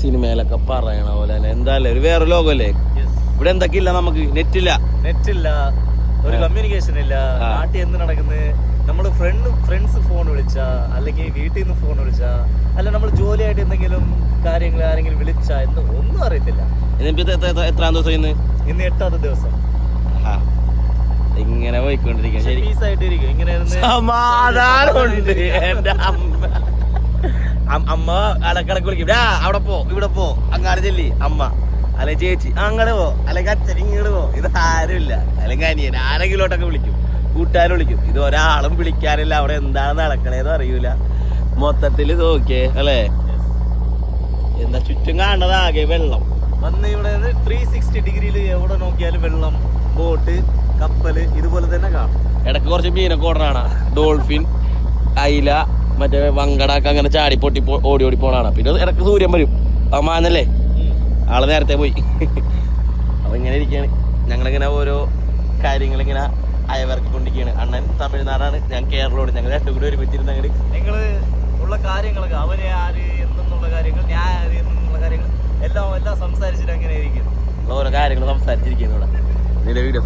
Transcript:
സിനിമയിലൊക്കെ പറയണ പോലെ തന്നെ എന്തായാലും ഒരു വേറെ ലോകമല്ലേ ഇവിടെ. എന്തൊക്കെ ഇല്ല നമുക്ക്? നെറ്റില്ല, ഒരു കമ്മ്യൂണിക്കേഷൻ ഇല്ല. നാട്ടിൽ എന്ത് നടക്കുന്നത്, നമ്മള് ഫ്രണ്ട്സ് ഫോൺ വിളിച്ച, അല്ലെങ്കിൽ വീട്ടിൽ നിന്ന് ഫോൺ വിളിച്ച, അല്ല നമ്മൾ ജോലിയായിട്ട് എന്തെങ്കിലും കാര്യങ്ങൾ ആരെങ്കിലും വിളിച്ച ഒന്നും അറിയത്തില്ല. എത്രാം ദിവസം ഇന്ന് 8ാമത്തെ ദിവസം ഇങ്ങനെ പോയിക്കൊണ്ടിരിക്കുക. പീസായിട്ടിരിക്കും ഇങ്ങനെ സമാധാനമുണ്ട്. എന്റെ അമ്മ അടക്കടക്ക് വിളിക്കും, അവിടെ പോ, ഇവിടെ പോ, അങ്ങാട് ചെല്ലി അമ്മ, അല്ലെങ്കിൽ ചേച്ചി അങ്ങോട്ട് പോ, അല്ലെങ്കിൽ അച്ഛൻ ഇങ്ങോട്ട് പോ. ഇത് ആരുമില്ല. അല്ലെങ്കിൽ അനിയൻ ആരെങ്കിലോട്ടൊക്കെ വിളിക്കും, കൂട്ടുകാരെ വിളിക്കും. ഇത് ഒരാളും വിളിക്കാനില്ല. അവിടെ എന്താണ് നടക്കണേന്ന് അറിയൂല. മൊത്തത്തില് നോക്കിയേ അല്ലേ, എന്താ ചുറ്റും കാണുന്നതാകെ വെള്ളം. വന്ന് ഇവിടെ 360 ഡിഗ്രിയിൽ എവിടെ നോക്കിയാലും വെള്ളം, ബോട്ട്, കപ്പല് ഇതുപോലെ തന്നെ കാണും. ഇടയ്ക്ക് കുറച്ച് മീനൊക്കെ ഓടണാണ്, ഡോൾഫിൻ, അയില, മറ്റേ വങ്കടൊക്കെ അങ്ങനെ ചാടി പൊട്ടി ഓടി പോണാണ്. പിന്നെ ഇടയ്ക്ക് സൂര്യൻ വരും. അമ്മാന്നല്ലേ, ആള് നേരത്തെ പോയി. അപ്പൊ ഇങ്ങനെ ഇരിക്കുകയാണ് ഞങ്ങളിങ്ങനെ ഓരോ കാര്യങ്ങളിങ്ങനെ അയവിറക്കിക്കൊണ്ടിരിക്കുകയാണ്. അണ്ണൻ തമിഴ്നാടാണ്, ഞാൻ കേരളമാണ്. ഞങ്ങൾ രണ്ടും കൂടി ഒരുമിച്ചിരുന്ന ഞങ്ങള് ഉള്ള കാര്യങ്ങളൊക്കെ, അവരെ ആര് എന്നുള്ള കാര്യങ്ങൾ, ഞാൻ ആര് എന്നുള്ള കാര്യങ്ങൾ എല്ലാം സംസാരിച്ചിട്ട് അങ്ങനെ ഇരിക്കുന്നു. ഓരോ കാര്യങ്ങൾ സംസാരിച്ചിരിക്കുന്നു ഇവിടെ. ഇതിന്റെ വീഡിയോ